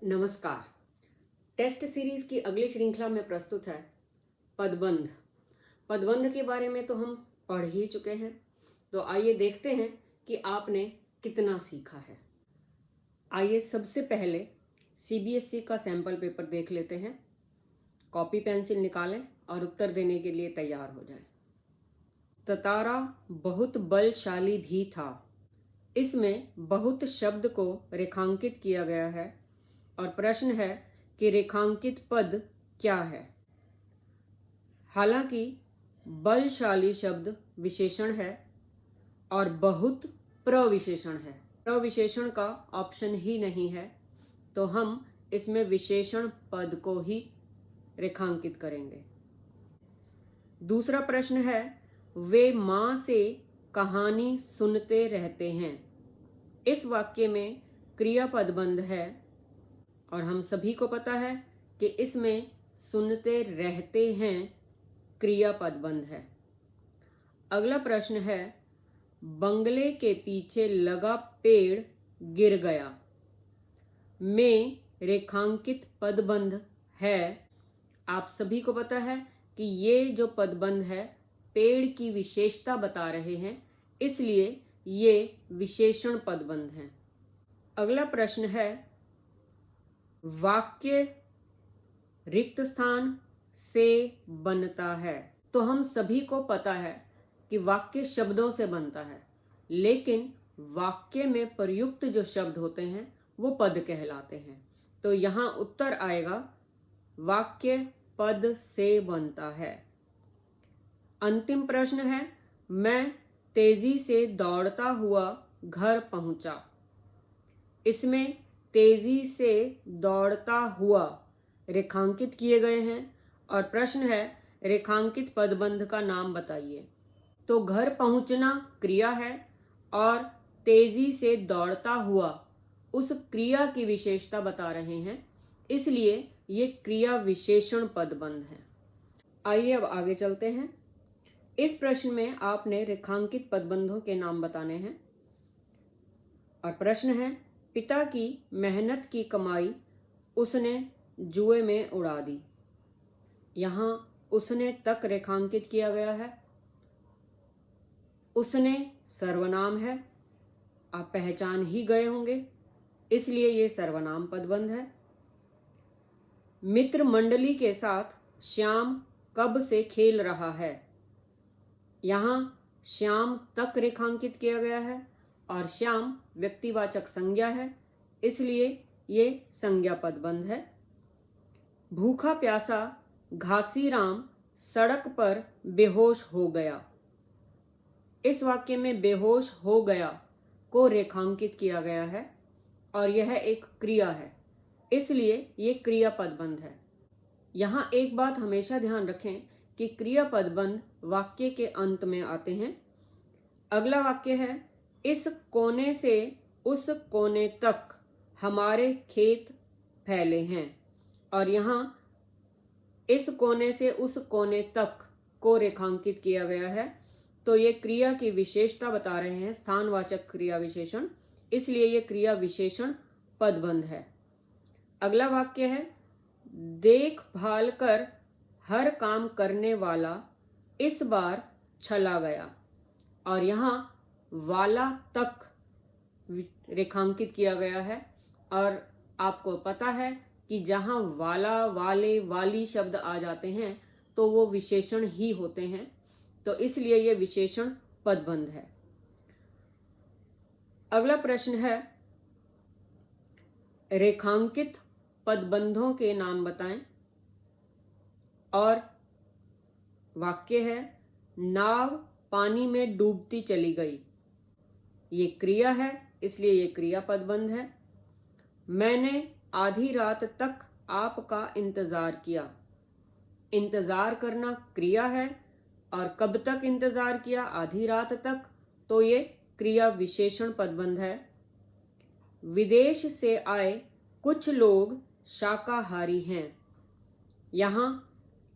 नमस्कार। Test series की अगली श्रृंखला में प्रस्तुत है पदबंध। पदबंध के बारे में तो हम पढ़ ही चुके हैं, तो आइए देखते हैं कि आपने कितना सीखा है। आइए सबसे पहले सीबीएसई का सैंपल पेपर देख लेते हैं। कॉपी पेंसिल निकालें और उत्तर देने के लिए तैयार हो जाएं। ततारा बहुत बलशाली भी था। इसमें बहुत शब्द को रेखांकित किया गया है और प्रश्न है कि रेखांकित पद क्या है। हालांकि बलशाली शब्द विशेषण है और बहुत प्रविशेषण है। प्रविशेषण का ऑप्शन ही नहीं है, तो हम इसमें विशेषण पद को ही रेखांकित करेंगे। दूसरा प्रश्न है, वे माँ से कहानी सुनते रहते हैं। इस वाक्य में क्रियापद बंध है और हम सभी को पता है कि इसमें सुनते रहते हैं क्रियापद बंध है। अगला प्रश्न है, बंगले के पीछे लगा पेड़ गिर गया। में रेखांकित पदबंध है। आप सभी को पता है कि ये जो पदबंध है पेड़ की विशेषता बता रहे हैं, इसलिए ये विशेषण पदबंध हैं। अगला प्रश्न है, वाक्य रिक्त स्थान से बनता है। तो हम सभी को पता है कि वाक्य शब्दों से बनता है, लेकिन वाक्य में प्रयुक्त जो शब्द होते हैं वो पद कहलाते हैं। तो यहाँ उत्तर आएगा वाक्य पद से बनता है। अंतिम प्रश्न है, मैं तेजी से दौड़ता हुआ घर पहुंचा। इसमें तेजी से दौड़ता हुआ रेखांकित किए गए हैं और प्रश्न है रेखांकित पदबंध का नाम बताइए। तो घर पहुंचना क्रिया है और तेजी से दौड़ता हुआ उस क्रिया की विशेषता बता रहे हैं, इसलिए ये क्रिया विशेषण पदबंध है। आइए अब आगे चलते हैं। इस प्रश्न में आपने रेखांकित पदबंधों के नाम बताने हैं और प्रश्न है, पिता की मेहनत की कमाई उसने जुए में उड़ा दी। यहाँ उसने तक रेखांकित किया गया है। उसने सर्वनाम है, आप पहचान ही गए होंगे, इसलिए ये सर्वनाम पदबंध है। मित्र मंडली के साथ श्याम कब से खेल रहा है। यहाँ श्याम तक रेखांकित किया गया है और श्याम व्यक्तिवाचक संज्ञा है, इसलिए ये संज्ञा पदबंध है। भूखा प्यासा घासीराम सड़क पर बेहोश हो गया। इस वाक्य में बेहोश हो गया को रेखांकित किया गया है और यह एक क्रिया है, इसलिए ये क्रिया पदबंध है। यहाँ एक बात हमेशा ध्यान रखें कि क्रिया पदबंध वाक्य के अंत में आते हैं। अगला वाक्य है, इस कोने से उस कोने तक हमारे खेत फैले हैं और यहाँ इस कोने से उस कोने तक को रेखांकित किया गया है, तो ये क्रिया की विशेषता बता रहे हैं, स्थानवाचक क्रिया विशेषण, इसलिए ये क्रिया विशेषण पदबंध है। अगला वाक्य है, देखभाल कर हर काम करने वाला इस बार चला गया और यहाँ वाला तक रेखांकित किया गया है और आपको पता है कि जहाँ वाला, वाले, वाली शब्द आ जाते हैं तो वो विशेषण ही होते हैं, तो इसलिए ये विशेषण पदबंध है। अगला प्रश्न है, रेखांकित पदबंधों के नाम बताएं और वाक्य है, नाव पानी में डूबती चली गई। ये क्रिया है, इसलिए ये क्रिया पदबंध है। मैंने आधी रात तक आपका इंतजार किया। इंतजार करना क्रिया है और कब तक इंतजार किया, आधी रात तक, तो ये क्रिया विशेषण पदबंध है। विदेश से आए कुछ लोग शाकाहारी हैं। यहाँ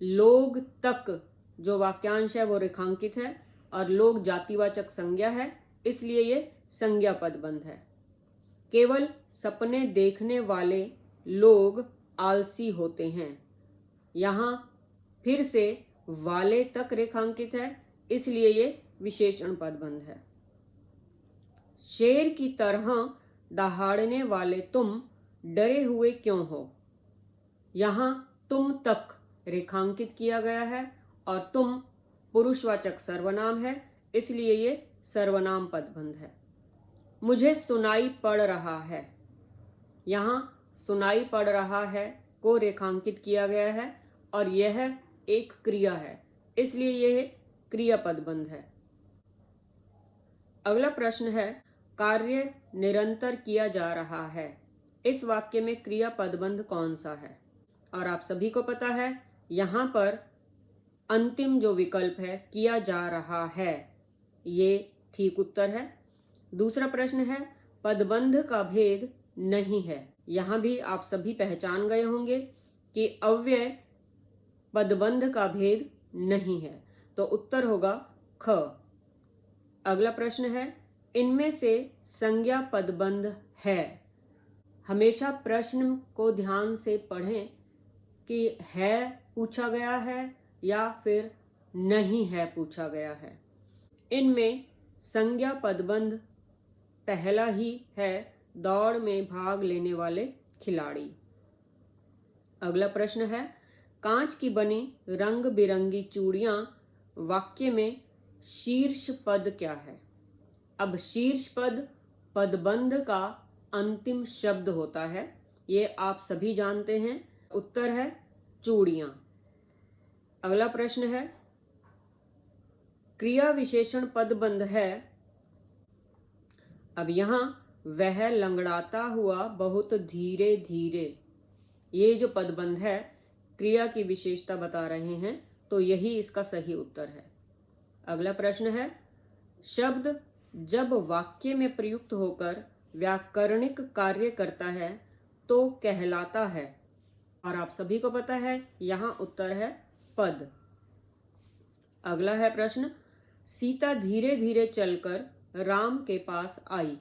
लोग तक जो वाक्यांश है वो रेखांकित है और लोग जातिवाचक संज्ञा है, इसलिए ये संज्ञा पदबंध है। केवल सपने देखने वाले लोग आलसी होते हैं। यहाँ फिर से वाले तक रेखांकित है, इसलिए ये विशेषण पदबंध है। शेर की तरह दहाड़ने वाले तुम डरे हुए क्यों हो? यहाँ तुम तक रेखांकित किया गया है और तुम पुरुषवाचक सर्वनाम है, इसलिए ये सर्वनाम पदबंध है। मुझे सुनाई पड़ रहा है। यहाँ सुनाई पड़ रहा है को रेखांकित किया गया है और यह एक क्रिया है, इसलिए यह क्रिया पदबंध है। अगला प्रश्न है, कार्य निरंतर किया जा रहा है। इस वाक्य में क्रिया पदबंध कौन सा है? और आप सभी को पता है, यहाँ पर अंतिम जो विकल्प है किया जा रहा है, ये ठीक उत्तर है। दूसरा प्रश्न है, पदबंध का भेद नहीं है। यहाँ भी आप सभी पहचान गए होंगे कि अव्यय पदबंध का भेद नहीं है, तो उत्तर होगा ख। अगला प्रश्न है, इनमें से संज्ञा पदबंध है। हमेशा प्रश्न को ध्यान से पढ़ें कि है पूछा गया है या फिर नहीं है पूछा गया है। इनमें संज्ञा पदबंध पहला ही है, दौड़ में भाग लेने वाले खिलाड़ी। अगला प्रश्न है, कांच की बनी रंग बिरंगी चूड़ियां वाक्य में शीर्ष पद क्या है? अब शीर्ष पद पदबंध का अंतिम शब्द होता है, ये आप सभी जानते हैं। उत्तर है चूड़ियां। अगला प्रश्न है, क्रिया विशेषण पदबंध है। अब यहां वह लंगड़ाता हुआ बहुत धीरे धीरे, ये जो पदबंध है क्रिया की विशेषता बता रहे हैं, तो यही इसका सही उत्तर है। अगला प्रश्न है, शब्द जब वाक्य में प्रयुक्त होकर व्याकरणिक कार्य करता है तो कहलाता है। और आप सभी को पता है, यहाँ उत्तर है पद। अगला है प्रश्न, सीता धीरे धीरे चलकर राम के पास आई।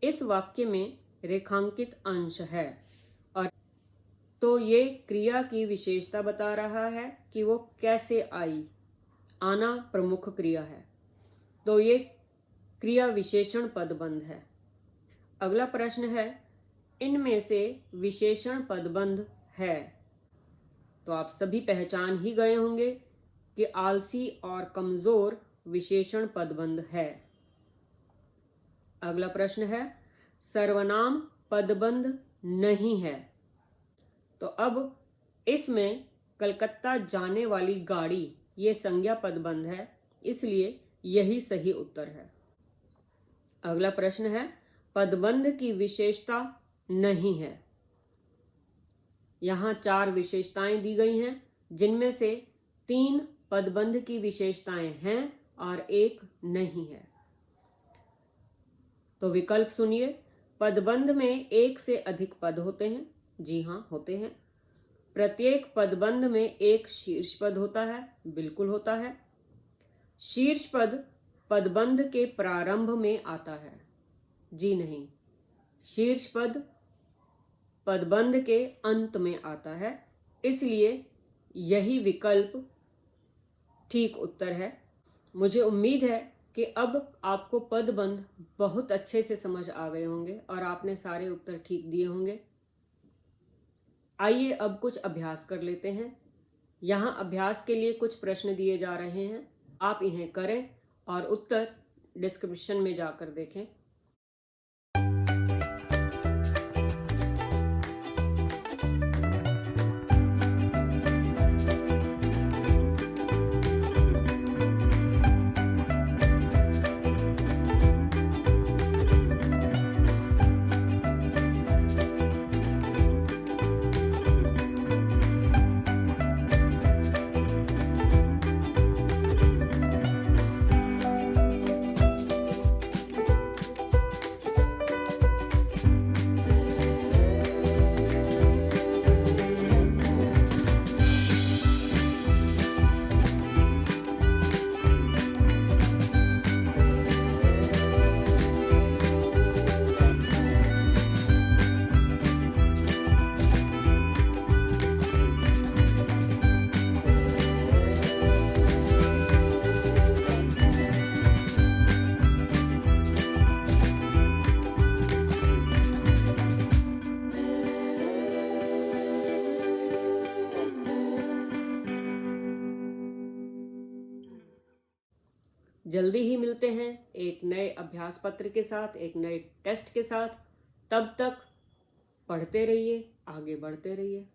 इस वाक्य में रेखांकित अंश है और तो ये क्रिया की विशेषता बता रहा है कि वो कैसे आई। आना प्रमुख क्रिया है, तो ये क्रिया विशेषण पदबंध है। अगला प्रश्न है, इनमें से विशेषण पदबंध है। तो आप सभी पहचान ही गए होंगे कि आलसी और कमजोर विशेषण पदबंध है। अगला प्रश्न है, सर्वनाम पदबंध नहीं है। तो अब इसमें कलकत्ता जाने वाली गाड़ी ये संज्ञा पदबंध है, इसलिए यही सही उत्तर है। अगला प्रश्न है, पदबंध की विशेषता नहीं है। यहाँ 4 विशेषताएं दी गई हैं, जिनमें से 3 पदबंध की विशेषताएं हैं और 1 नहीं है। तो विकल्प सुनिए, पदबंध में 1 से अधिक पद होते हैं। जी हाँ, होते हैं। प्रत्येक पदबंध में एक शीर्ष पद होता है। बिल्कुल होता है। शीर्ष पद पदबंध के प्रारंभ में आता है। जी नहीं, शीर्ष पद पदबंध के अंत में आता है, इसलिए यही विकल्प ठीक उत्तर है। मुझे उम्मीद है कि अब आपको पदबंध बहुत अच्छे से समझ आ गए होंगे और आपने सारे उत्तर ठीक दिए होंगे। आइए अब कुछ अभ्यास कर लेते हैं। यहाँ अभ्यास के लिए कुछ प्रश्न दिए जा रहे हैं, आप इन्हें करें और उत्तर डिस्क्रिप्शन में जाकर देखें। जल्दी ही मिलते हैं एक नए अभ्यास पत्र के साथ, एक नए टेस्ट के साथ। तब तक पढ़ते रहिए, आगे बढ़ते रहिए।